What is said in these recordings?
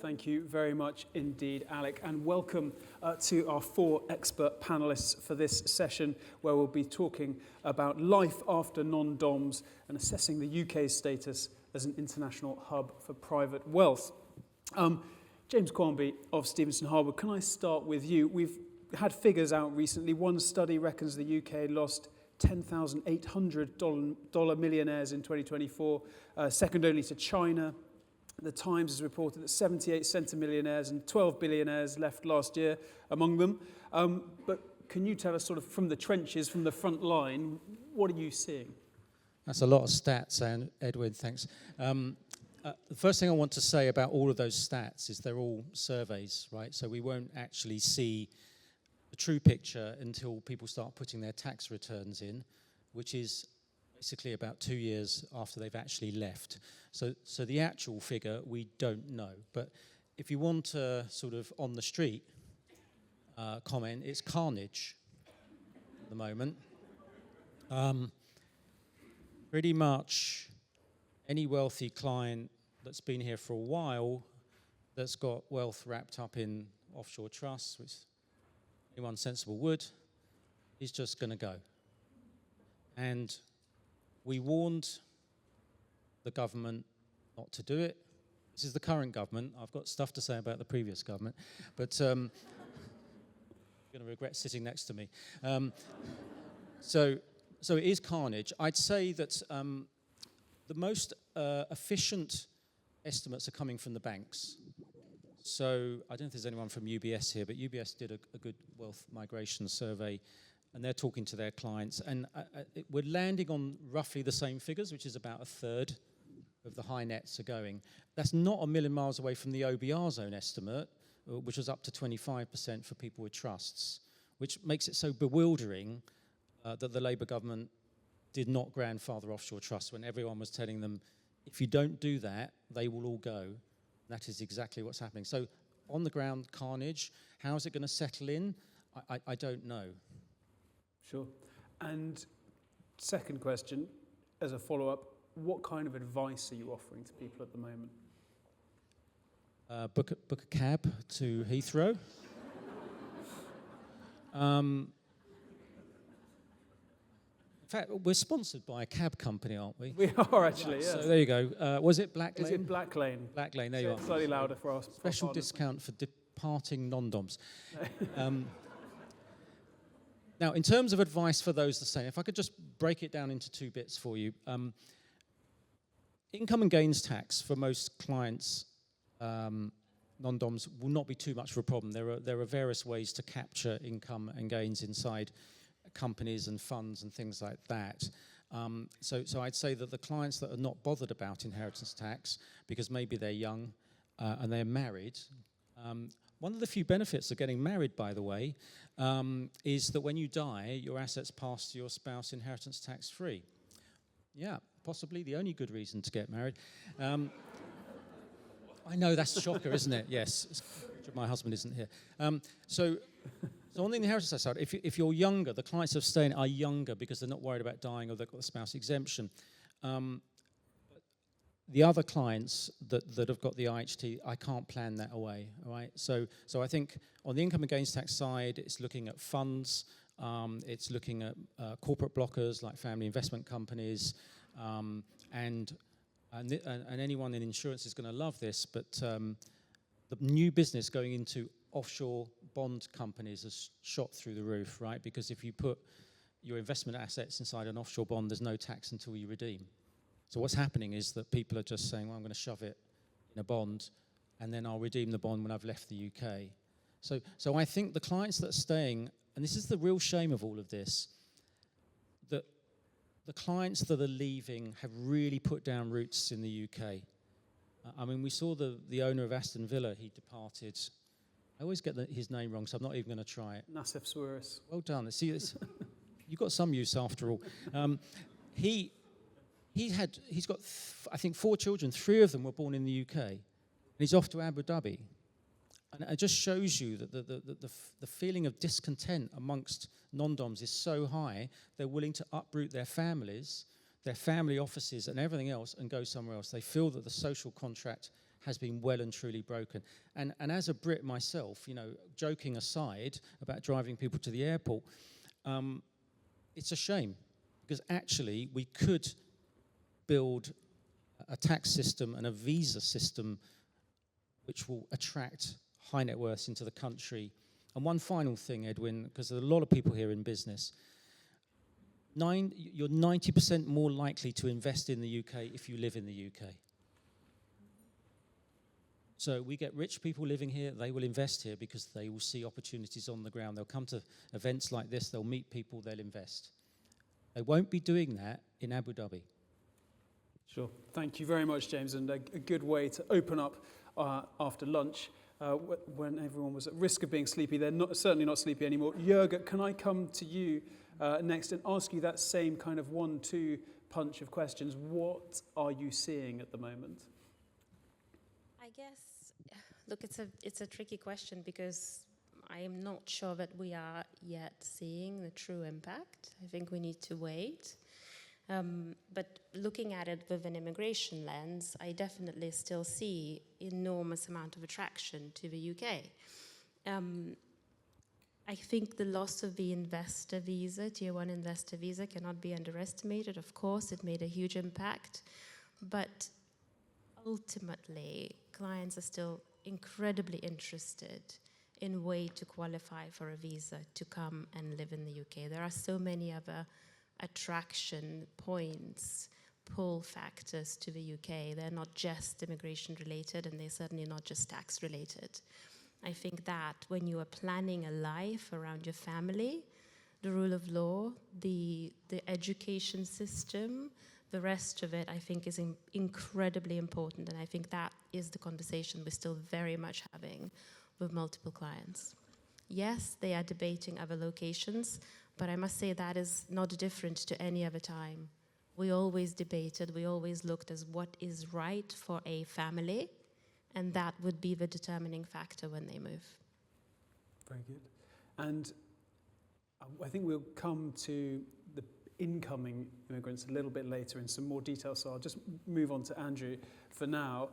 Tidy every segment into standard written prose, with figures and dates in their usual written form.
Thank you very much indeed, Alec, and welcome to our 4 expert panellists for this session, where we'll be talking about life after non-DOMs and assessing the UK's status as an international hub for private wealth. James Quarmby of Stephenson Harwood, can I start with you? We've had figures out recently. One study reckons the UK lost $10,800 millionaires in 2024, second only to China. The Times has reported that 78 centimillionaires and 12 billionaires left last year among them. But can you tell us, sort of from the trenches, from the front line, what are you seeing? That's a lot of stats, Edwin, thanks. The first thing I want to say about all of those stats is they're all surveys, right? So we won't actually see the true picture until people start putting their tax returns in, which is basically about 2 years after they've actually left. So the actual figure, we don't know. But if you want a sort of on the street comment, it's carnage at the moment. Pretty much any wealthy client that's been here for a while, that's got wealth wrapped up in offshore trusts, which anyone sensible would, is just going to go. And we warned the government not to do it. This is the current government. I've got stuff to say about the previous government, but you're going to regret sitting next to me. So it is carnage. I'd say that the most efficient estimates are coming from the banks. So I don't know if there's anyone from UBS here, but UBS did a good wealth migration survey, and they're talking to their clients, and we're landing on roughly the same figures, which is about a third of the high nets are going. That's not a million miles away from the OBR's own estimate, which was up to 25% for people with trusts, which makes it so bewildering that the Labour government did not grandfather offshore trusts when everyone was telling them, if you don't do that, they will all go. That is exactly what's happening. So on the ground, carnage. How is it going to settle in? I don't know. Sure. And second question, as a follow-up, what kind of advice are you offering to people at the moment? Book a cab to Heathrow. In fact, we're sponsored by a cab company, aren't we? We are actually, yes. So there you go. Was it Black Lane? Is it Black Lane? Black Lane, there you are. Slightly louder for us. Special discount for departing non-DOMs. Now, in terms of advice for those the same, if I could just break it down into 2 bits for you. Income and gains tax for most clients, non-DOMs, will not be too much of a problem. There are various ways to capture income and gains inside companies and funds and things like that. So I'd say that the clients that are not bothered about inheritance tax, because maybe they're young and they're married, one of the few benefits of getting married, by the way, is that when you die, your assets pass to your spouse inheritance tax-free. Yeah, possibly the only good reason to get married. I know, that's a shocker, isn't it? Yes, my husband isn't here. So on the inheritance tax side, if you're younger, the clients of staying are younger because they're not worried about dying or they've got the spouse exemption. The other clients that have got the IHT, I can't plan that away, all right? So I think on the income and gains tax side, it's looking at funds, it's looking at corporate blockers like family investment companies, and anyone in insurance is going to love this, but the new business going into offshore bond companies has shot through the roof, right? Because if you put your investment assets inside an offshore bond, there's no tax until you redeem. So what's happening is that people are just saying, well, I'm going to shove it in a bond, and then I'll redeem the bond when I've left the UK. So I think the clients that are staying, and this is the real shame of all of this, that the clients that are leaving have really put down roots in the UK. I mean, we saw the owner of Aston Villa, he departed. I always get his name wrong, so I'm not even going to try it. Nassef Sawiris. Well done. See, you've got some use after all. He's got, I think, 4 children. 3 of them were born in the UK. And he's off to Abu Dhabi. And it just shows you that the feeling of discontent amongst non-DOMs is so high, they're willing to uproot their families, their family offices and everything else and go somewhere else. They feel that the social contract has been well and truly broken. And as a Brit myself, joking aside about driving people to the airport, it's a shame, because actually we could build a tax system and a visa system which will attract high net worths into the country. And one final thing, Edwin, because there are a lot of people here in business. You're 90% more likely to invest in the UK if you live in the UK. So we get rich people living here, they will invest here because they will see opportunities on the ground. They'll come to events like this, they'll meet people, they'll invest. They won't be doing that in Abu Dhabi. Sure. Thank you very much, James, and a good way to open up after lunch. When everyone was at risk of being sleepy, they're certainly not sleepy anymore. Jurga, can I come to you next and ask you that same kind of 1-2 punch of questions? What are you seeing at the moment? I guess, look, it's a tricky question, because I am not sure that we are yet seeing the true impact. I think we need to wait. But looking at it with an immigration lens, I definitely still see enormous amount of attraction to the UK. I think the loss of the investor visa, Tier 1 investor visa, cannot be underestimated. Of course, it made a huge impact. But ultimately, clients are still incredibly interested in way to qualify for a visa to come and live in the UK. There are so many other attraction points, pull factors to the UK. They're not just immigration related, and they're certainly not just tax related. I think that when you are planning a life around your family, the rule of law, the education system, the rest of it, I think, is incredibly important. And I think that is the conversation we're still very much having with multiple clients. Yes, they are debating other locations, but I must say that is not different to any other time. We always debated, we always looked as what is right for a family, and that would be the determining factor when they move. Very good. And I think we'll come to the incoming immigrants a little bit later in some more detail, so I'll just move on to Andrew for now.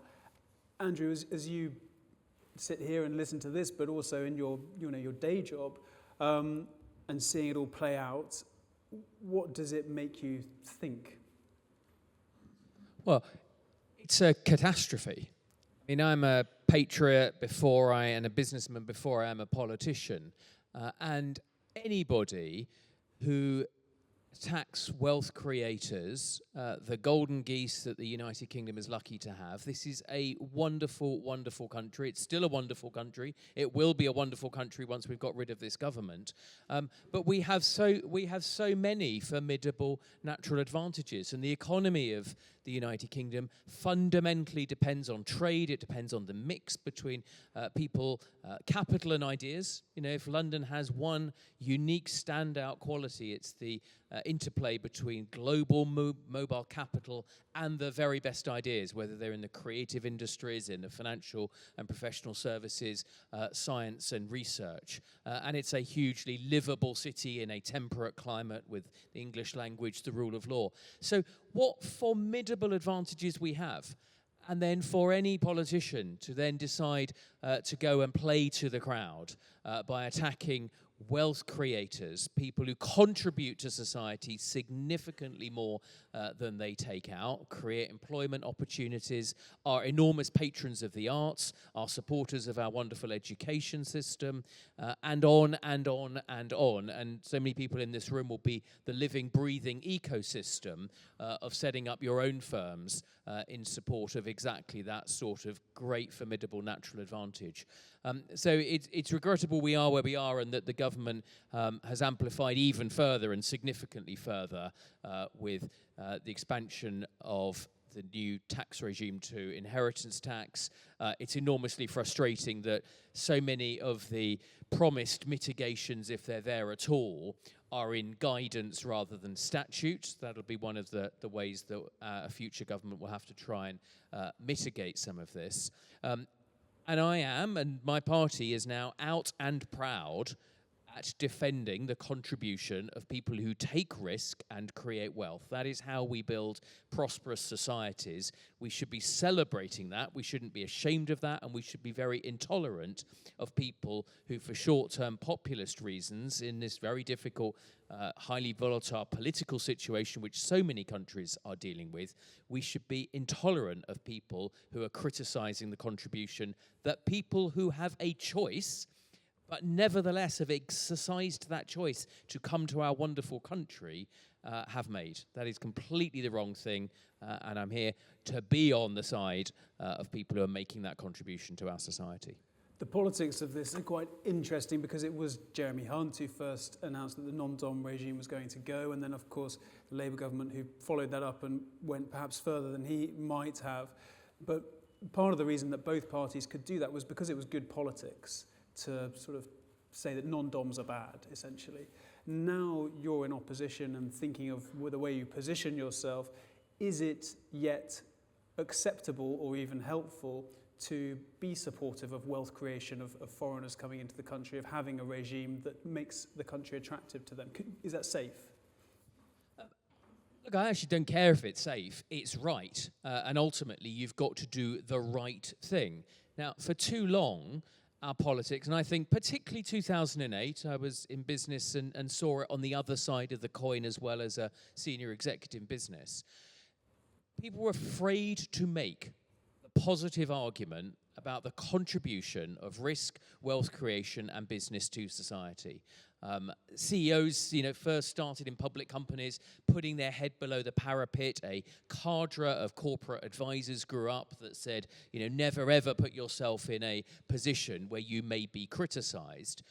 Andrew, as you sit here and listen to this, but also in your day job, and seeing it all play out, what does it make you think? Well, it's a catastrophe. I mean, I'm a patriot and a businessman before I am a politician. And anybody who attacks wealth creators, the golden geese that the United Kingdom is lucky to have. This is a wonderful, wonderful country. It's still a wonderful country. It will be a wonderful country once we've got rid of this government. But we have so many formidable natural advantages, and the economy of the United Kingdom fundamentally depends on trade. It depends on the mix between people, capital and ideas. If London has one unique standout quality, it's the interplay between global mobile capital and the very best ideas, whether they're in the creative industries, in the financial and professional services, science and research. And it's a hugely livable city in a temperate climate with the English language, the rule of law. So what formidable advantages we have. And then for any politician to then decide to go and play to the crowd by attacking wealth creators, people who contribute to society significantly more than they take out, create employment opportunities, are enormous patrons of the arts, are supporters of our wonderful education system, and on and on and on. And so many people in this room will be the living, breathing ecosystem of setting up your own firms in support of exactly that sort of great, formidable natural advantage. So it's regrettable we are where we are, and that the government has amplified even further and significantly further with the expansion of the new tax regime to inheritance tax. It's enormously frustrating that so many of the promised mitigations, if they're there at all, are in guidance rather than statute. That'll be one of the ways that a future government will have to try and mitigate some of this. And I am, and my party is now out and proud at defending the contribution of people who take risk and create wealth. That is how we build prosperous societies. We should be celebrating that. We shouldn't be ashamed of that, and we should be very intolerant of people who, for short-term populist reasons, in this very difficult, highly volatile political situation which so many countries are dealing with, we should be intolerant of people who are criticizing the contribution that people who have a choice but nevertheless have exercised that choice to come to our wonderful country, have made. That is completely the wrong thing, and I'm here to be on the side of people who are making that contribution to our society. The politics of this are quite interesting because it was Jeremy Hunt who first announced that the non-dom regime was going to go, and then of course the Labour government who followed that up and went perhaps further than he might have. But part of the reason that both parties could do that was because it was good politics to sort of say that non-doms are bad, essentially. Now you're in opposition and thinking of the way you position yourself, is it yet acceptable or even helpful to be supportive of wealth creation, of foreigners coming into the country, of having a regime that makes the country attractive to them? Is that safe? Look, I actually don't care if it's safe. It's right. And ultimately, you've got to do the right thing. Now, for too long, our politics, and I think particularly 2008, I was in business and saw it on the other side of the coin as well as a senior executive in business. People were afraid to make the positive argument about the contribution of risk, wealth creation, and business to society. CEOs, first started in public companies, putting their head below the parapet. A cadre of corporate advisors grew up that said, never ever put yourself in a position where you may be criticized.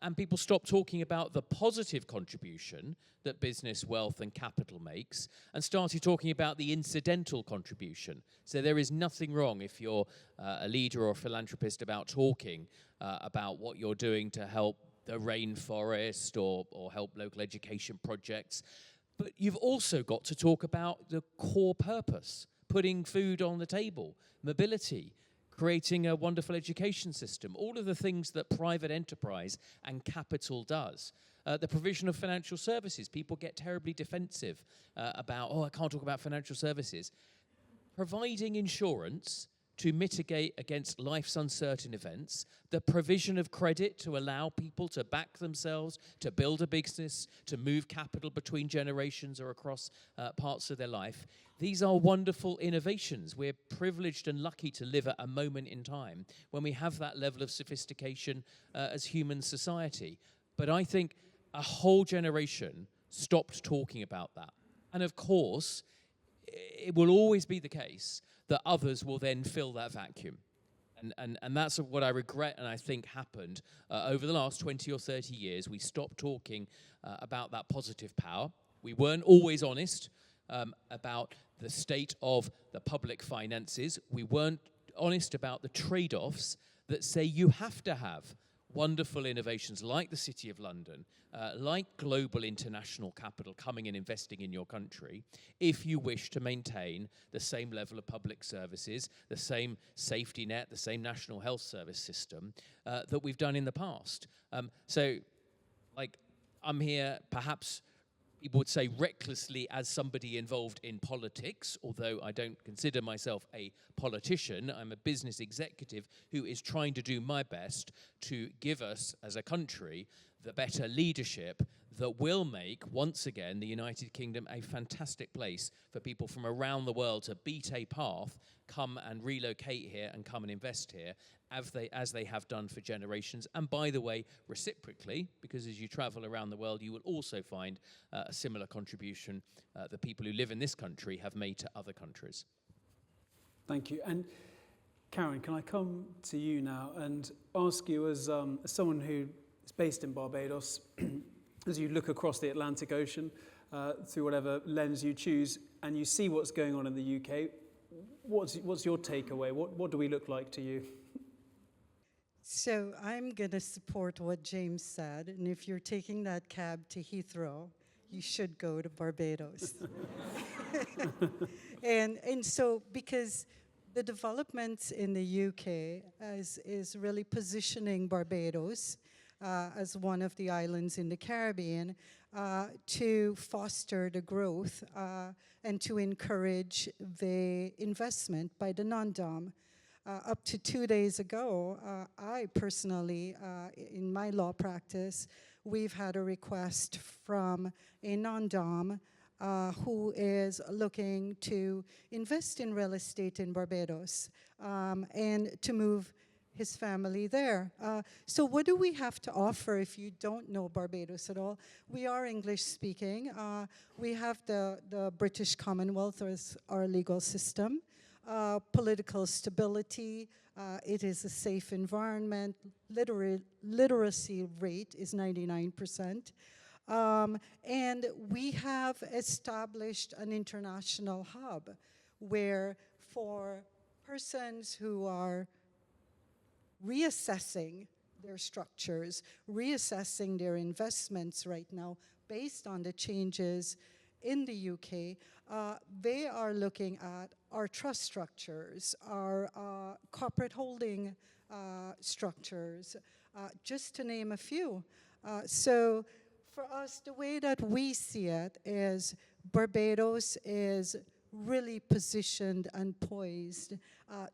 And people stopped talking about the positive contribution that business, wealth, and capital makes, and started talking about the incidental contribution. So there is nothing wrong if you're a leader or a philanthropist about talking about what you're doing to help the rainforest or help local education projects. But you've also got to talk about the core purpose, putting food on the table, mobility, creating a wonderful education system, all of the things that private enterprise and capital does. The provision of financial services. People get terribly defensive about, I can't talk about financial services. Providing insurance to mitigate against life's uncertain events, the provision of credit to allow people to back themselves, to build a business, to move capital between generations or across parts of their life. These are wonderful innovations. We're privileged and lucky to live at a moment in time when we have that level of sophistication as human society. But I think a whole generation stopped talking about that. And of course, it will always be the case that others will then fill that vacuum. And that's what I regret and I think happened over the last 20 or 30 years. We stopped talking about that positive power. We weren't always honest about the state of the public finances. We weren't honest about the trade-offs that say you have to have wonderful innovations like the City of London, like global international capital coming and investing in your country, if you wish to maintain the same level of public services, the same safety net, the same national health service system that we've done in the past. I'm here perhaps people would say recklessly as somebody involved in politics, although I don't consider myself a politician. I'm a business executive who is trying to do my best to give us as a country the better leadership that will make, once again, the United Kingdom a fantastic place for people from around the world to beat a path, come and relocate here and come and invest here, as they have done for generations. And by the way, reciprocally, because as you travel around the world, you will also find a similar contribution that people who live in this country have made to other countries. Thank you. And Karen, can I come to you now and ask you, as someone who is based in Barbados, as you look across the Atlantic Ocean through whatever lens you choose, and you see what's going on in the UK, what's your takeaway? What do we look like to you? So I'm going to support what James said, and if you're taking that cab to Heathrow, you should go to Barbados. and so because the developments in the UK is really positioning Barbados as one of the islands in the Caribbean, to foster the growth and to encourage the investment by the non-dom. Up to 2 days ago, I personally, in my law practice, we've had a request from a non-dom who is looking to invest in real estate in Barbados and to move his family there. So what do we have to offer if you don't know Barbados at all? We are English speaking. We have the British Commonwealth as our legal system. Political stability, it is a safe environment. Literacy rate is 99%. And we have established an international hub where for persons who are reassessing their structures, reassessing their investments right now based on the changes in the UK, they are looking at our trust structures, our corporate holding structures, just to name a few. So for us, the way that we see it is Barbados is really positioned and poised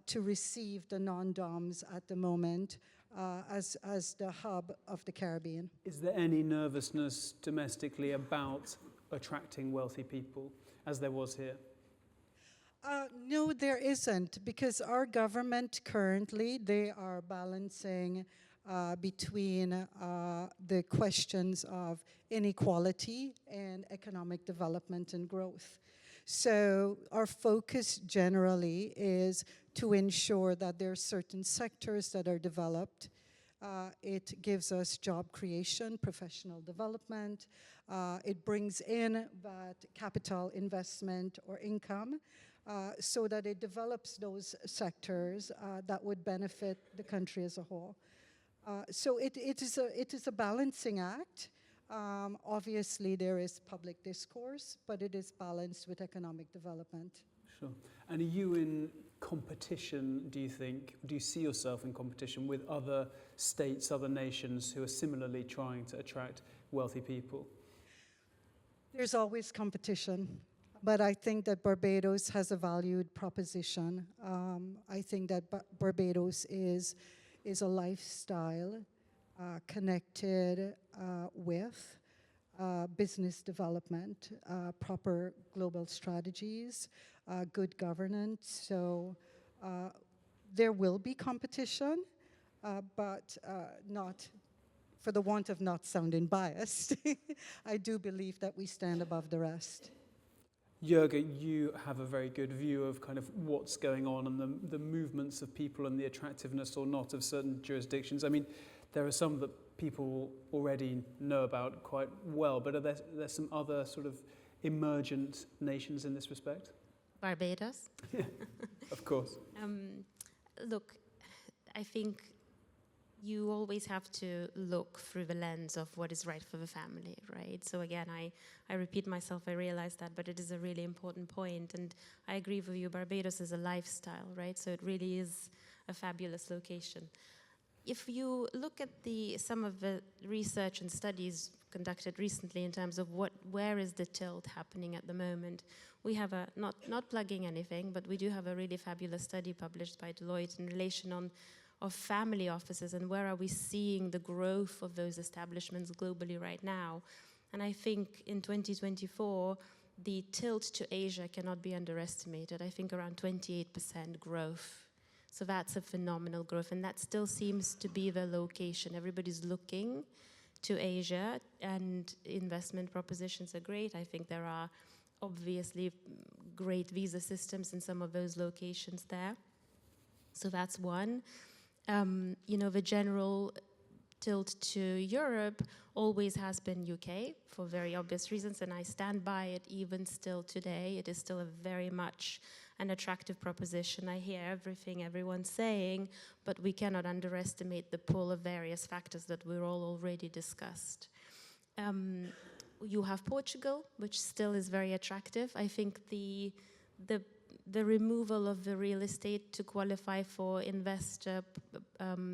to receive the non-DOMs at the moment as the hub of the Caribbean. Is there any nervousness domestically about attracting wealthy people, as there was here? No, there isn't, because our government currently, they are balancing between the questions of inequality and economic development and growth. So our focus generally is to ensure that there are certain sectors that are developed. It gives us job creation, professional development. It brings in that capital investment or income so that it develops those sectors that would benefit the country as a whole. So it is a balancing act. Obviously, there is public discourse, but it is balanced with economic development. Sure. And are you in competition, do you think? Do you see yourself in competition with other states, other nations who are similarly trying to attract wealthy people? There's always competition, but I think that Barbados has a valued proposition. I think that Barbados is a lifestyle connected with business development, proper global strategies, good governance. So there will be competition, but not for the want of not sounding biased. I do believe that we stand above the rest. Jurga, you have a very good view of kind of what's going on and the movements of people and the attractiveness or not of certain jurisdictions. I mean, there are some that people already know about quite well, but are there some other sort of emergent nations in this respect? Barbados? Yeah, of course. Look, I think you always have to look through the lens of what is right for the family, right? So again, I repeat myself, I realize that, but it is a really important point, and I agree with you, Barbados is a lifestyle, right? So it really is a fabulous location. If you look at some of the research and studies conducted recently in terms of where is the tilt happening at the moment, we have not plugging anything, but we do have a really fabulous study published by Deloitte in relation of family offices and where are we seeing the growth of those establishments globally right now. And I think in 2024, the tilt to Asia cannot be underestimated. I think around 28% growth. So that's a phenomenal growth, and that still seems to be the location. Everybody's looking to Asia, and investment propositions are great. I think there are obviously great visa systems in some of those locations there. So that's one. The general tilt to Europe always has been UK for very obvious reasons, and I stand by it even still today. It is still a very much an attractive proposition. I hear everything everyone's saying, but we cannot underestimate the pull of various factors that we're all already discussed. You have Portugal, which still is very attractive. I think the the removal of the real estate to qualify for investor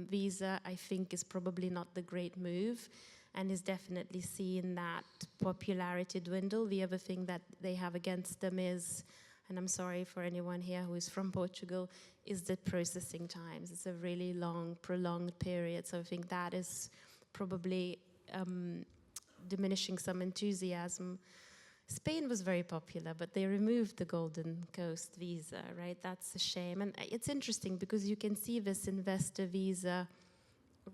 visa, I think, is probably not the great move, and is definitely seeing that popularity dwindle. The other thing that they have against them is, and I'm sorry for anyone here who is from Portugal, is the processing times. It's a really long, prolonged period. So I think that is probably diminishing some enthusiasm. Spain was very popular, but they removed the Golden Coast visa, right? That's a shame. And it's interesting because you can see this investor visa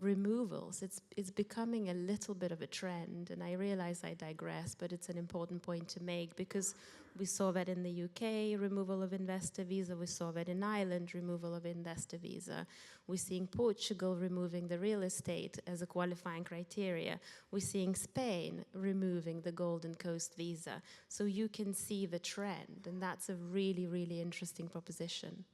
removals. It's becoming a little bit of a trend, and I realize I digress, but it's an important point to make because we saw that in the UK, removal of investor visa. We saw that in Ireland, removal of investor visa. We're seeing Portugal removing the real estate as a qualifying criteria. We're seeing Spain removing the Golden Coast visa. So you can see the trend, and that's a really, really interesting proposition.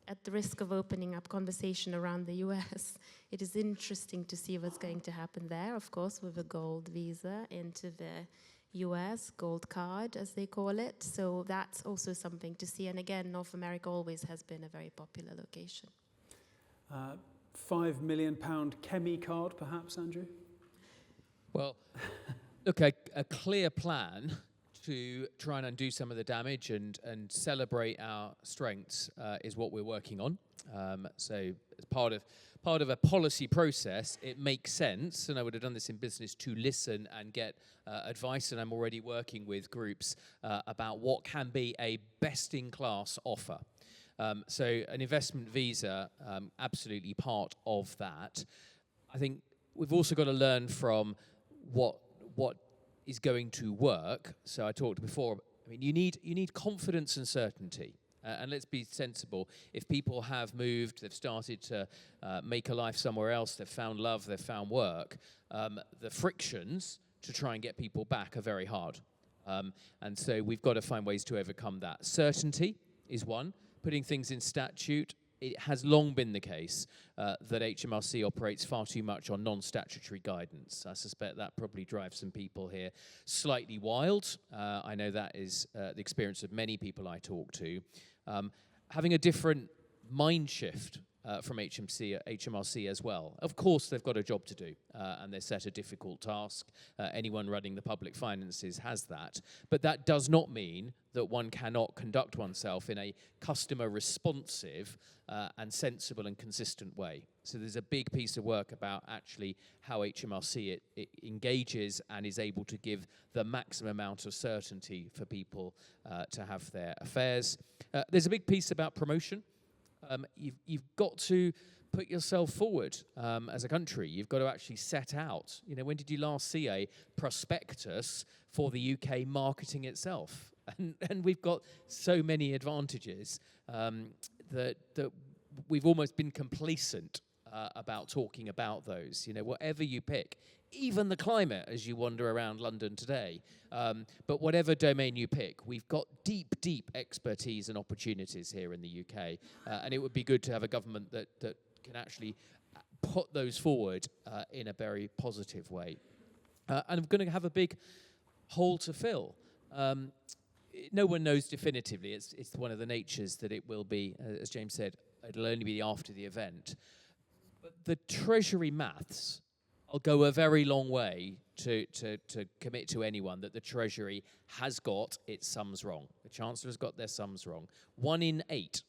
At the risk of opening up conversation around the US, it is interesting to see what's going to happen there, of course, with a gold visa into the US, gold card, as they call it. So that's also something to see. And again, North America always has been a very popular location. £5 million Chemi card, perhaps, Andrew? Well, look, a clear plan to try and undo some of the damage and celebrate our strengths is what we're working on. So as part of a policy process, it makes sense, and I would have done this in business, to listen and get advice, and I'm already working with groups about what can be a best-in-class offer. So an investment visa, absolutely part of that. I think we've also got to learn from what is going to work. So I talked before, I mean, you need confidence and certainty. And let's be sensible. If people have moved, they've started to make a life somewhere else, they've found love, they've found work, the frictions to try and get people back are very hard. And so we've got to find ways to overcome that. Certainty is one. Putting things in statute. It has long been the case that HMRC operates far too much on non-statutory guidance. I suspect that probably drives some people here slightly wild. I know that is the experience of many people I talk to. Having a different mind shift from HMRC as well. Of course, they've got a job to do, and they're set a difficult task. Anyone running the public finances has that. But that does not mean that one cannot conduct oneself in a customer-responsive and sensible and consistent way. So there's a big piece of work about actually how HMRC it engages and is able to give the maximum amount of certainty for people to have their affairs. There's a big piece about promotion. You've got to put yourself forward as a country. You've got to actually set out. You know, when did you last see a prospectus for the UK marketing itself? And we've got so many advantages that we've almost been complacent about talking about those. You know, whatever you pick, even the climate as you wander around London today, but whatever domain you pick, we've got deep expertise and opportunities here in the UK, and it would be good to have a government that can actually put those forward in a very positive way. And I'm going to have a big hole to fill. No one knows definitively. It's one of the natures that it will be, as James said, it'll only be after the event. But the Treasury maths, I'll go a very long way to commit to anyone that the Treasury has got its sums wrong. The Chancellor's got their sums wrong. 1 in 8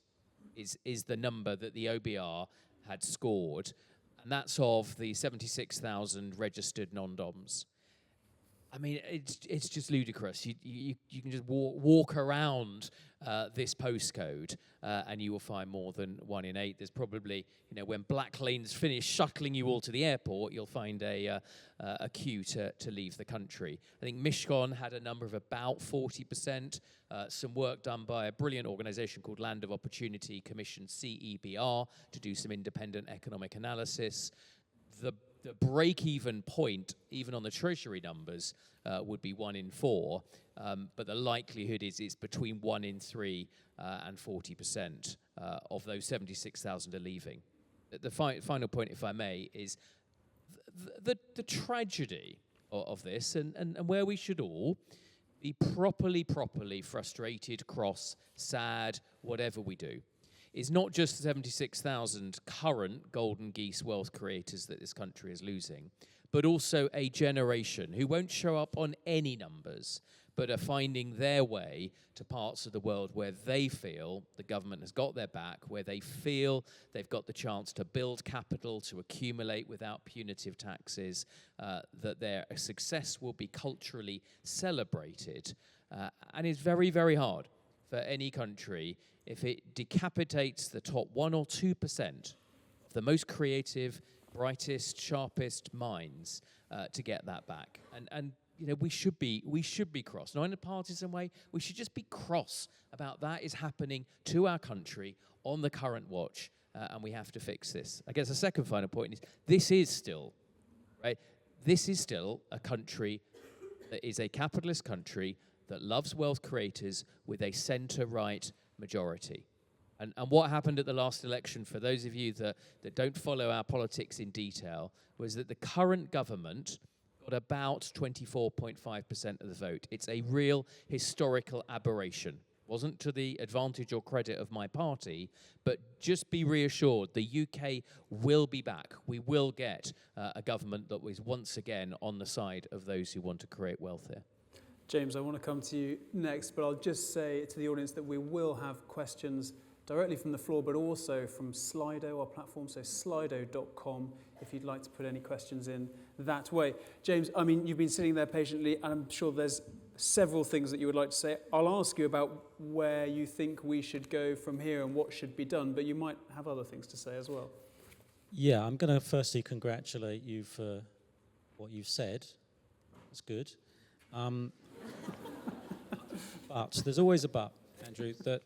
is the number that the OBR had scored, and that's of the 76,000 registered non-doms. I mean, it's just ludicrous. You can just walk around this postcode and you will find more than 1 in 8. There's probably, you know, when Black Lane's finished shuttling you all to the airport, you'll find a queue to leave the country. I think Mishcon had a number of about 40%. Some work done by a brilliant organisation called Land of Opportunity Commission, CEBR, to do some independent economic analysis. The break-even point, even on the Treasury numbers, would be 1 in 4, but the likelihood is it's between 1 in 3 and 40% of those 76,000 are leaving. The final point, if I may, is the tragedy of this, and where we should all be properly frustrated, cross, sad, whatever we do, is not just 76,000 current golden geese wealth creators that this country is losing, but also a generation who won't show up on any numbers, but are finding their way to parts of the world where they feel the government has got their back, where they feel they've got the chance to build capital, to accumulate without punitive taxes, that their success will be culturally celebrated. And it's very, very hard for any country if it decapitates the top 1 or 2% of the most creative, brightest, sharpest minds to get that back. And you know, we should be cross. Not in a partisan way. We should just be cross about that is happening to our country on the current watch, and we have to fix this. I guess the second final point is this is still a country that is a capitalist country that loves wealth creators with a centre-right majority. And what happened at the last election, for those of you that don't follow our politics in detail, was that the current government got about 24.5% of the vote. It's a real historical aberration. Wasn't to the advantage or credit of my party, but just be reassured, the UK will be back. We will get a government that was once again on the side of those who want to create wealth here. James, I want to come to you next, but I'll just say to the audience that we will have questions directly from the floor, but also from Slido, our platform, so slido.com, if you'd like to put any questions in that way. James, I mean, you've been sitting there patiently, and I'm sure there's several things that you would like to say. I'll ask you about where you think we should go from here and what should be done, but you might have other things to say as well. Yeah, I'm going to firstly congratulate you for what you've said. That's good. But there's always a but, Andrew, that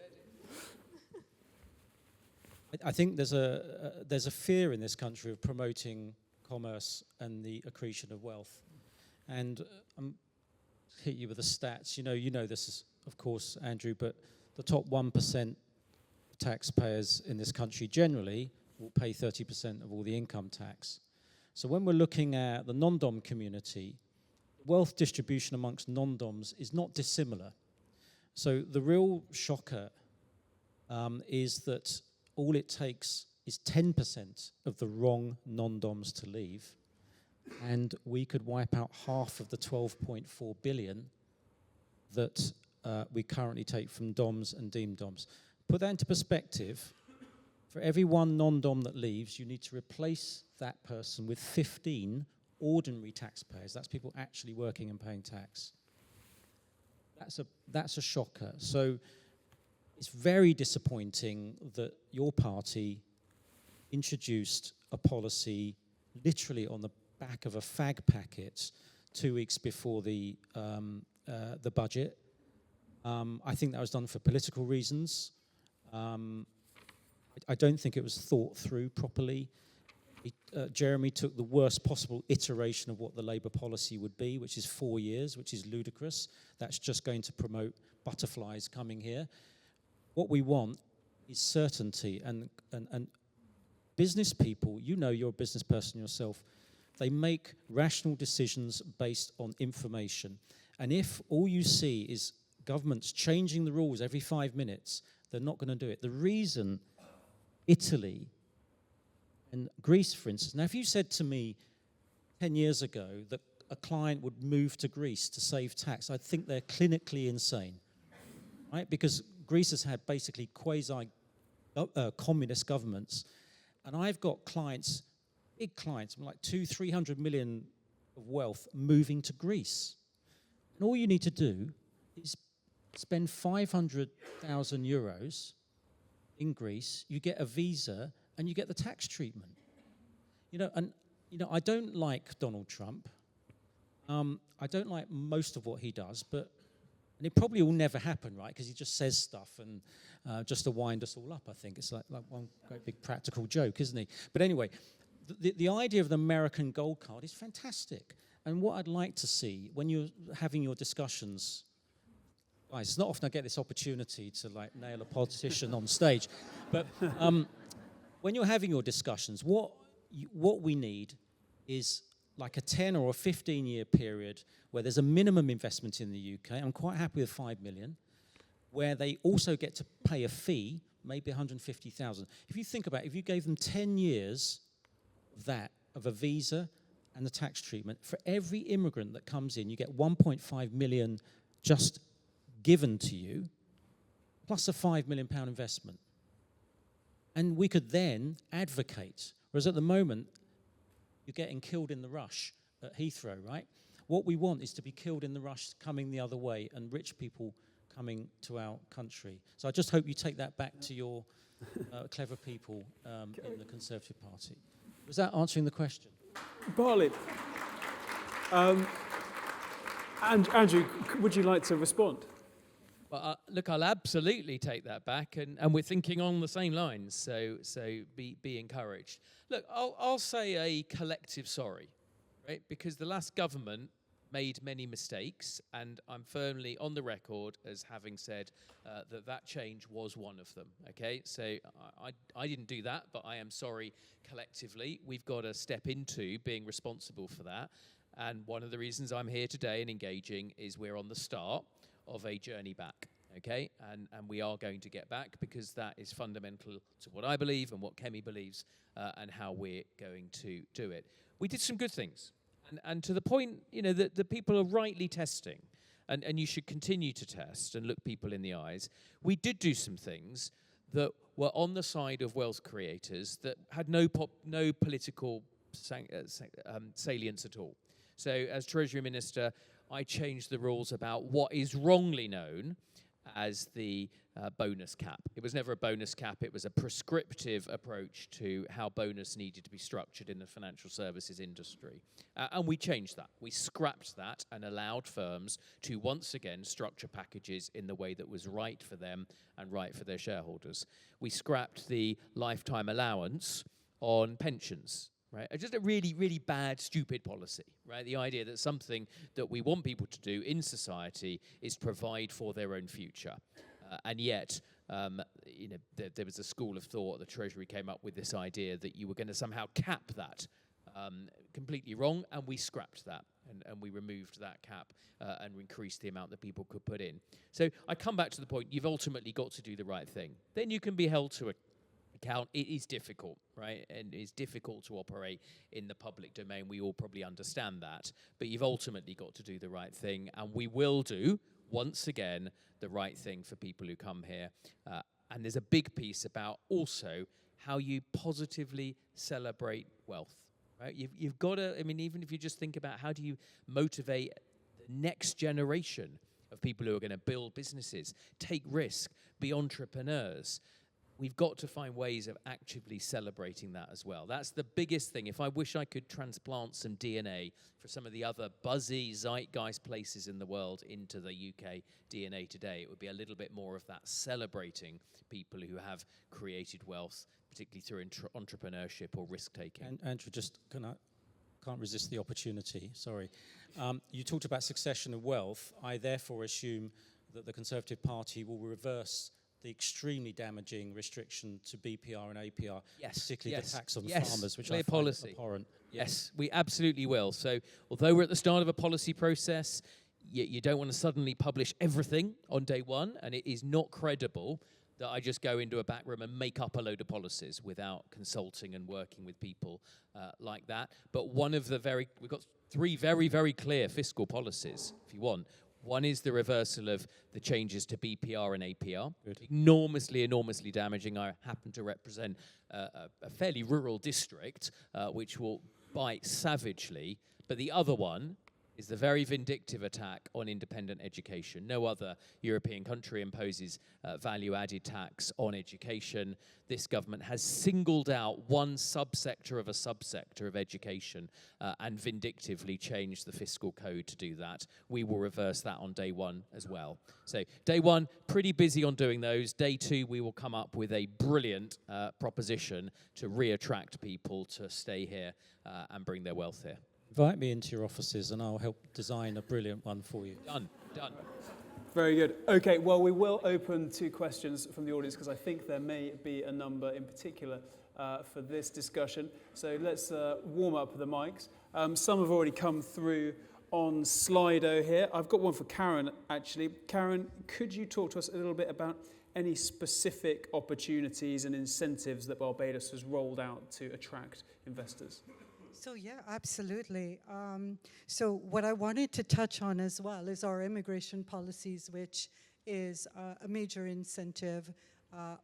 I think there's a fear in this country of promoting commerce and the accretion of wealth. And hit you with the stats. You know this, is, of course, Andrew, but the top 1% taxpayers in this country generally will pay 30% of all the income tax. So when we're looking at the non-dom community, wealth distribution amongst non-doms is not dissimilar. So the real shocker is that all it takes is 10% of the wrong non-doms to leave, and we could wipe out half of the 12.4 billion that we currently take from DOMs and deemed DOMs. Put that into perspective. For every one non-dom that leaves, you need to replace that person with 15 ordinary taxpayers. That's people actually working and paying tax. That's a shocker. So it's very disappointing that your party introduced a policy literally on the back of a fag packet 2 weeks before the budget. I think that was done for political reasons. I don't think it was thought through properly. Jeremy took the worst possible iteration of what the Labour policy would be, which is 4 years, which is ludicrous. That's just going to promote butterflies coming here. What we want is certainty, and business people, you know, you're a business person yourself, they make rational decisions based on information. And if all you see is governments changing the rules every 5 minutes, they're not going to do it. The reason Italy and Greece, for instance, now if you said to me 10 years ago that a client would move to Greece to save tax, I'd think they're clinically insane, right? Because Greece has had basically quasi-communist governments, and I've got clients, big clients, like 200-300 million of wealth moving to Greece. And all you need to do is spend 500,000 euros in Greece, you get a visa, and you get the tax treatment. I don't like Donald Trump. I don't like most of what he does, and it probably will never happen, right? Because he just says stuff and just to wind us all up, I think. It's like one great big practical joke, isn't he? But anyway, the idea of the American gold card is fantastic. And what I'd like to see when you're having your discussions, guys, it's not often I get this opportunity to nail a politician on stage, but when you're having your discussions, what we need is like a 10 or a 15-year period where there's a minimum investment in the UK. I'm quite happy with 5 million, where they also get to pay a fee, maybe 150,000. If you think about it, if you gave them 10 years of a visa and the tax treatment, for every immigrant that comes in, you get 1.5 million just given to you, plus a £5 million investment. And we could then advocate, whereas at the moment, you're getting killed in the rush at Heathrow, right? What we want is to be killed in the rush coming the other way and rich people coming to our country. So I just hope you take that back to your clever people in the Conservative Party. Was that answering the question? Barley. And Andrew, would you like to respond? Well, look, I'll absolutely take that back, and we're thinking on the same lines, so be encouraged. Look, I'll say a collective sorry, right? Because the last government made many mistakes, and I'm firmly on the record as having said that change was one of them, okay? So I didn't do that, but I am sorry collectively. We've got to step into being responsible for that, and one of the reasons I'm here today and engaging is we're on the start of a journey back, okay? And we are going to get back because that is fundamental to what I believe and what Kemi believes and how we're going to do it. We did some good things. And to the point, you know, that the people are rightly testing, and you should continue to test and look people in the eyes. We did do some things that were on the side of wealth creators that had no political salience at all. So as Treasury Minister, I changed the rules about what is wrongly known as the bonus cap. It was never a bonus cap, it was a prescriptive approach to how bonus needed to be structured in the financial services industry. And we changed that. We scrapped that and allowed firms to once again structure packages in the way that was right for them and right for their shareholders. We scrapped the lifetime allowance on pensions. Right? Just a really, really bad, stupid policy, right? The idea that something that we want people to do in society is provide for their own future. And yet, you know, there was a school of thought, the Treasury came up with this idea that you were going to somehow cap that. Completely wrong, and we scrapped that. And we removed that cap and increased the amount that people could put in. So I come back to the point, you've ultimately got to do the right thing. Then you can be held to account. It is difficult, right? And it's difficult to operate in the public domain. We all probably understand that. But you've ultimately got to do the right thing. And we will do, once again, the right thing for people who come here. And there's a big piece about also how you positively celebrate wealth, right? You've got to, I mean, even if you just think about how do you motivate the next generation of people who are going to build businesses, take risk, be entrepreneurs, we've got to find ways of actively celebrating that as well. That's the biggest thing. If I wish I could transplant some DNA for some of the other buzzy zeitgeist places in the world into the UK DNA today, it would be a little bit more of that celebrating people who have created wealth, particularly through entrepreneurship or risk-taking. And Andrew, just can't resist the opportunity, sorry. You talked about succession of wealth. I therefore assume that the Conservative Party will reverse the extremely damaging restriction to BPR and APR, particularly the tax on farmers, which I find abhorrent. Yes, we absolutely will. So although we're at the start of a policy process, you don't want to suddenly publish everything on day one, and it is not credible that I just go into a back room and make up a load of policies without consulting and working with people like that. But we've got three very, very clear fiscal policies, if you want. One is the reversal of the changes to BPR and APR. Good. Enormously damaging. I happen to represent a fairly rural district, which will bite savagely. But the other one is the very vindictive attack on independent education. No other European country imposes value-added tax on education. This government has singled out one subsector of a subsector of education and vindictively changed the fiscal code to do that. We will reverse that on day one as well. So day one, pretty busy on doing those. Day two, we will come up with a brilliant proposition to re-attract people to stay here and bring their wealth here. Invite me into your offices and I'll help design a brilliant one for you. Done. Very good. Okay, well, we will open to questions from the audience because I think there may be a number in particular for this discussion. So let's warm up the mics. Some have already come through on Slido here. I've got one for Karen, actually. Karen, could you talk to us a little bit about any specific opportunities and incentives that Barbados has rolled out to attract investors? So yeah, absolutely. So what I wanted to touch on as well is our immigration policies, which is a major incentive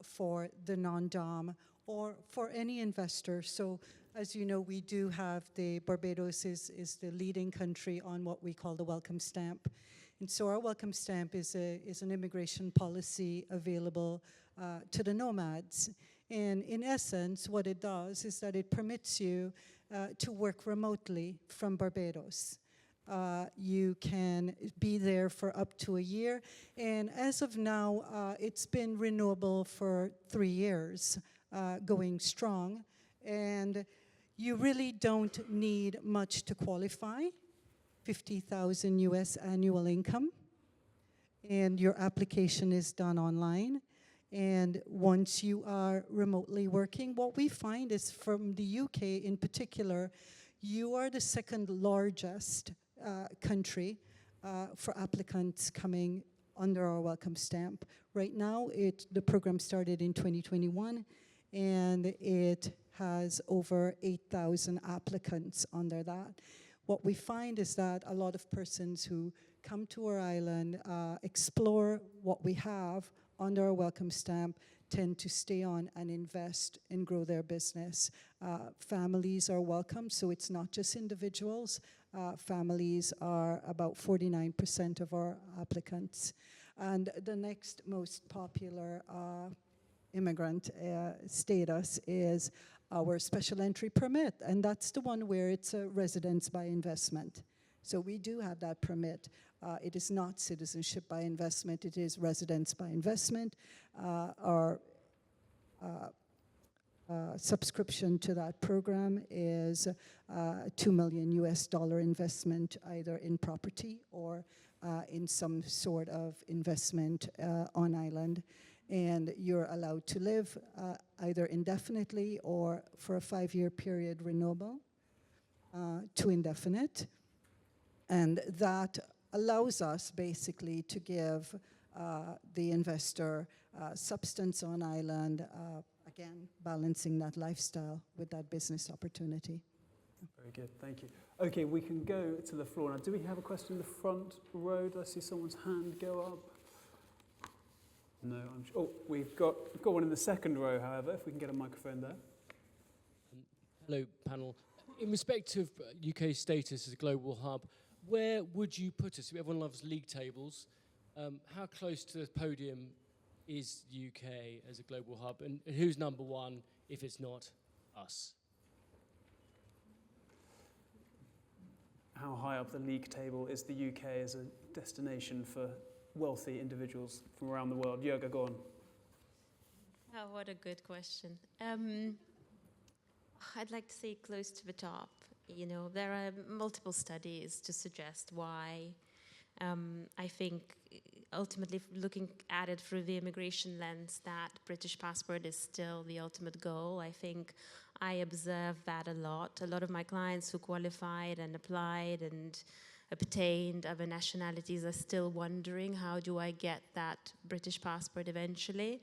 for the non-dom or for any investor. So as you know, we do have Barbados is the leading country on what we call the welcome stamp. And so our welcome stamp is an immigration policy available to the nomads. And in essence, what it does is that it permits you to work remotely from Barbados. You can be there for up to a year. And as of now, it's been renewable for 3 years, going strong. And you really don't need much to qualify. 50,000 US annual income, and your application is done online. And once you are remotely working, what we find is from the UK in particular, you are the second largest country for applicants coming under our welcome stamp. Right now, the program started in 2021, and it has over 8,000 applicants under that. What we find is that a lot of persons who come to our island, explore what we have under our welcome stamp, tend to stay on and invest and grow their business. Families are welcome, so it's not just individuals. Families are about 49% of our applicants. And the next most popular immigrant status is our special entry permit, and that's the one where it's a residence by investment. So we do have that permit. It is not citizenship by investment, it is residence by investment. Our subscription to that program is $2 million US investment, either in property or in some sort of investment on island. And you're allowed to live either indefinitely or for a 5-year period renewable to indefinite. And that allows us basically to give the investor substance on island, again, balancing that lifestyle with that business opportunity. Very good, thank you. Okay, we can go to the floor now. Do we have a question in the front row? I see someone's hand go up. No, I'm sure. Oh, we've got one in the second row, however, if we can get a microphone there. Hello, panel. In respect of UK status as a global hub, where would you put us? Everyone loves league tables. How close to the podium is the UK as a global hub? And who's number one if it's not us? How high up the league table is the UK as a destination for wealthy individuals from around the world? Jurga, go on. Oh, what a good question. I'd like to say close to the top. You know, there are multiple studies to suggest why. I think ultimately looking at it through the immigration lens, that British passport is still the ultimate goal. I think I observe that a lot. A lot of my clients who qualified and applied and obtained other nationalities are still wondering, how do I get that British passport eventually?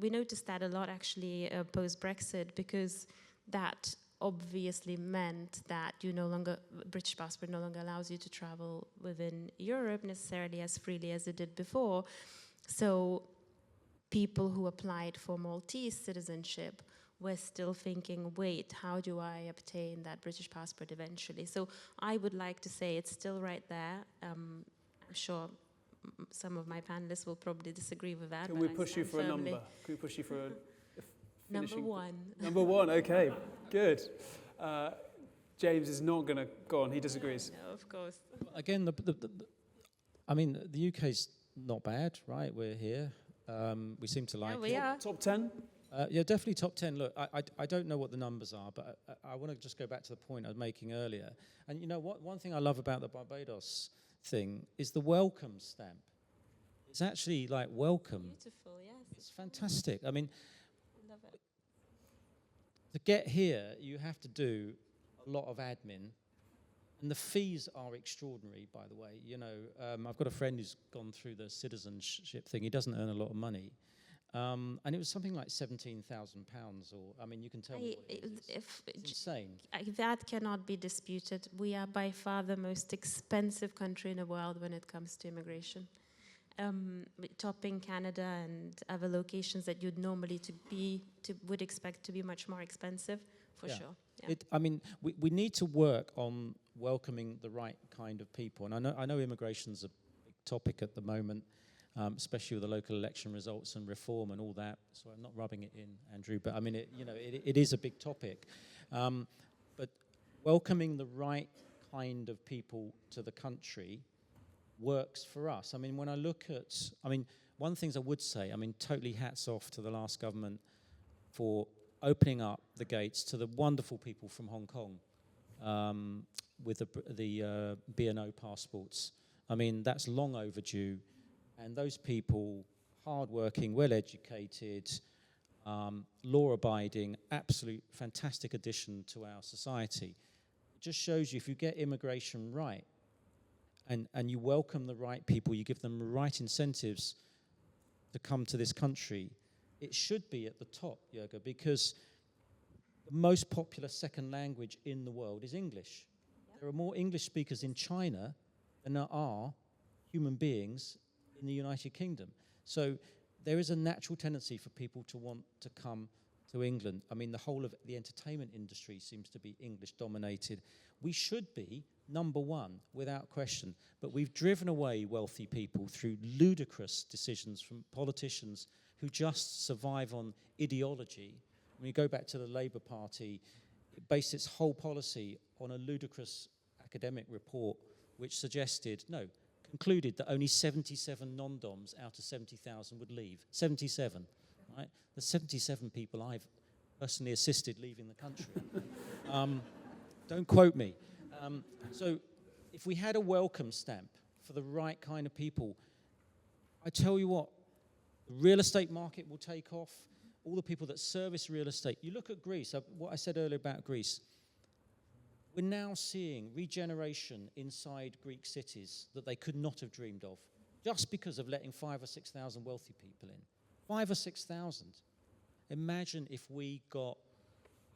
We noticed that a lot actually post-Brexit, because that obviously meant that British passport no longer allows you to travel within Europe necessarily as freely as it did before. So people who applied for Maltese citizenship were still thinking, wait, how do I obtain that British passport eventually? So I would like to say it's still right there. I'm sure some of my panelists will probably disagree with that. Can we push you for a number? Can we push you for a Number one. Number one, okay, good. James is not going to go on, he disagrees. No, of course. Again, the UK's not bad, right? We're here. We seem to like it. We are. Top 10? Yeah, definitely top 10. Look, I don't know what the numbers are, but I want to just go back to the point I was making earlier. And you know what? One thing I love about the Barbados thing is the welcome stamp. It's actually like welcome. Beautiful, yes. It's fantastic. I mean, Love it. to get here, you have to do a lot of admin. And the fees are extraordinary, by the way. You know, I've got a friend who's gone through the citizenship thing. He doesn't earn a lot of money. And it was something like £17,000, or, I mean, you can tell me what it is. It's insane. That cannot be disputed. We are by far the most expensive country in the world when it comes to immigration. Topping Canada and other locations that you'd normally would expect to be much more expensive, for sure. Yeah. I mean, we need to work on welcoming the right kind of people. And I know immigration's a big topic at the moment, especially with the local election results and reform and all that. So I'm not rubbing it in, Andrew, but I mean, it is a big topic. But welcoming the right kind of people to the country works for us. I mean, when I look at, one of the things I would say, totally hats off to the last government for opening up the gates to the wonderful people from Hong Kong with the B&O passports. I mean, that's long overdue. And those people, hardworking, well-educated, law-abiding, absolute fantastic addition to our society. It just shows you if you get immigration right, and you welcome the right people, you give them the right incentives to come to this country, it should be at the top, Jurga, because the most popular second language in the world is English. Yep. There are more English speakers in China than there are human beings in the United Kingdom. So there is a natural tendency for people to want to come to England. I mean, the whole of the entertainment industry seems to be English dominated. We should be number one, without question. But we've driven away wealthy people through ludicrous decisions from politicians who just survive on ideology. When you go back to the Labour Party, it based its whole policy on a ludicrous academic report which concluded that only 77 non-doms out of 70,000 would leave. 77, right? The 77 people I've personally assisted leaving the country. Don't quote me. So if we had a welcome stamp for the right kind of people, I tell you what, the real estate market will take off. All the people that service real estate. You look at Greece, what I said earlier about Greece. We're now seeing regeneration inside Greek cities that they could not have dreamed of, just because of letting 5,000 or 6,000 wealthy people in. 5,000 or 6,000. Imagine if we got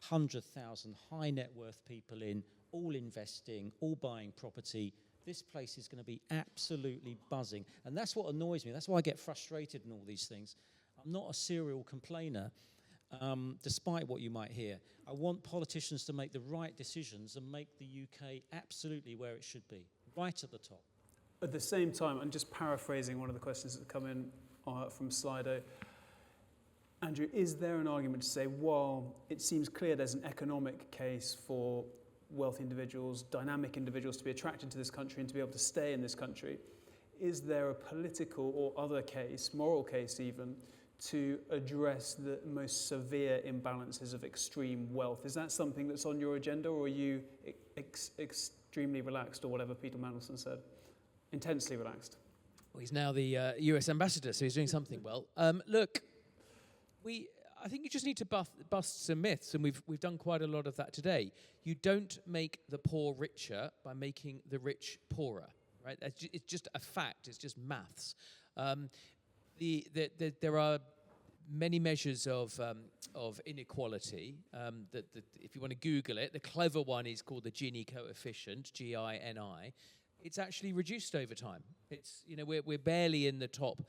100,000 high net worth people in, all investing, all buying property. This place is going to be absolutely buzzing. And that's what annoys me. That's why I get frustrated in all these things. I'm not a serial complainer, despite what you might hear. I want politicians to make the right decisions and make the UK absolutely where it should be, right at the top. At the same time, I'm just paraphrasing one of the questions that come in from Slido. Andrew, is there an argument to say, while it seems clear there's an economic case for wealthy individuals, dynamic individuals to be attracted to this country and to be able to stay in this country, is there a political or other case, moral case even, to address the most severe imbalances of extreme wealth? Is that something that's on your agenda, or are you extremely relaxed, or whatever Peter Mandelson said? Intensely relaxed. Well, he's now the US ambassador, so he's doing something well. Look, I think you just need to bust some myths, and we've done quite a lot of that today. You don't make the poor richer by making the rich poorer, right? It's just a fact. It's just maths. There are many measures of inequality. That if you want to Google it, the clever one is called the Gini coefficient, Gini. It's actually reduced over time. It's we're barely in the top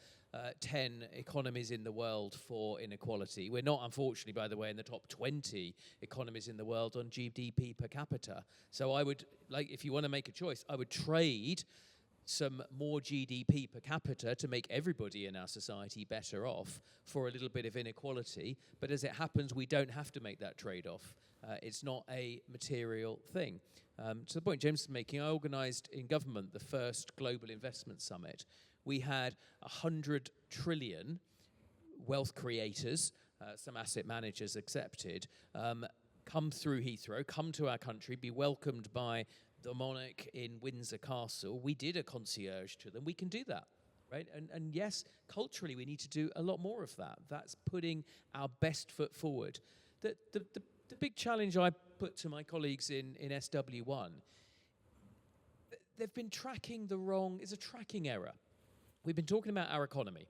10 economies in the world for inequality. We're not, unfortunately, by the way, in the top 20 economies in the world on GDP per capita. So I would, if you want to make a choice, I would trade some more GDP per capita to make everybody in our society better off for a little bit of inequality. But as it happens, we don't have to make that trade-off. It's not a material thing. To the point James is making, I organised in government the first Global Investment Summit. We had 100 trillion wealth creators, some asset managers accepted, come through Heathrow, come to our country, be welcomed by the monarch in Windsor Castle. We did a concierge to them. We can do that, right? And yes, culturally, we need to do a lot more of that. That's putting our best foot forward. The the big challenge I put to my colleagues in SW1, they've been tracking it's a tracking error. We've been talking about our economy,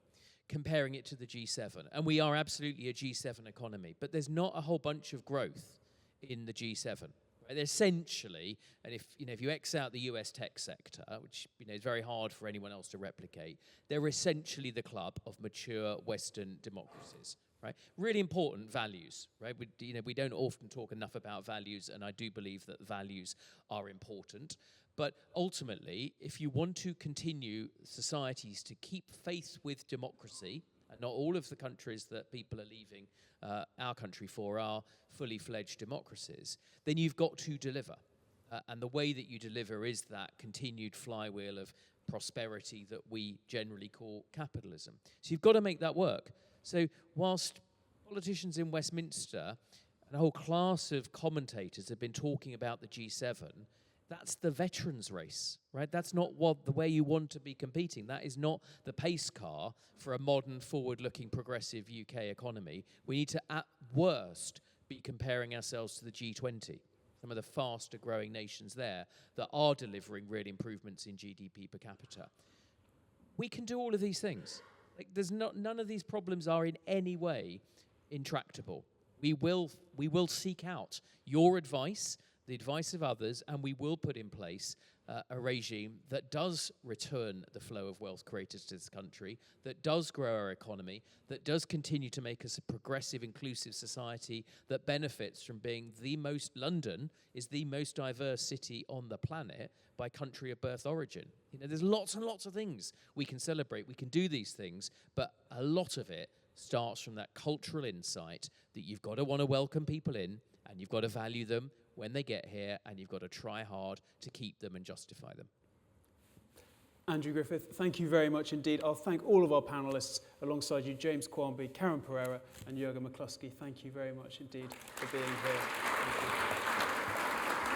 comparing it to the G7, and we are absolutely a G7 economy, but there's not a whole bunch of growth in the G7. Right? Essentially, and if you X out the US tech sector, which is very hard for anyone else to replicate, they're essentially the club of mature Western democracies. Right? Really important values. Right? We don't often talk enough about values, and I do believe that values are important. But ultimately, if you want to continue societies to keep faith with democracy, and not all of the countries that people are leaving our country for are fully fledged democracies, then you've got to deliver. And the way that you deliver is that continued flywheel of prosperity that we generally call capitalism. So you've got to make that work. So whilst politicians in Westminster and a whole class of commentators have been talking about the G7, that's the veterans race, right? That's not the way you want to be competing. That is not the pace car for a modern, forward-looking, progressive UK economy. We need to, at worst, be comparing ourselves to the G20, some of the faster-growing nations there that are delivering real improvements in GDP per capita. We can do all of these things. None of these problems are in any way intractable. We will seek out your advice, the advice of others, and we will put in place a regime that does return the flow of wealth created to this country, that does grow our economy, that does continue to make us a progressive, inclusive society that benefits from being London is the most diverse city on the planet by country of birth origin. There's lots and lots of things we can celebrate. We can do these things, but a lot of it starts from that cultural insight that you've got to want to welcome people in, and you've got to value them when they get here, and you've got to try hard to keep them and justify them. Andrew Griffith, thank you very much indeed. I'll thank all of our panellists alongside you, James Quarmby, Karen Perreira and Jurga McCluskey. Thank you very much indeed for being here. Thank you.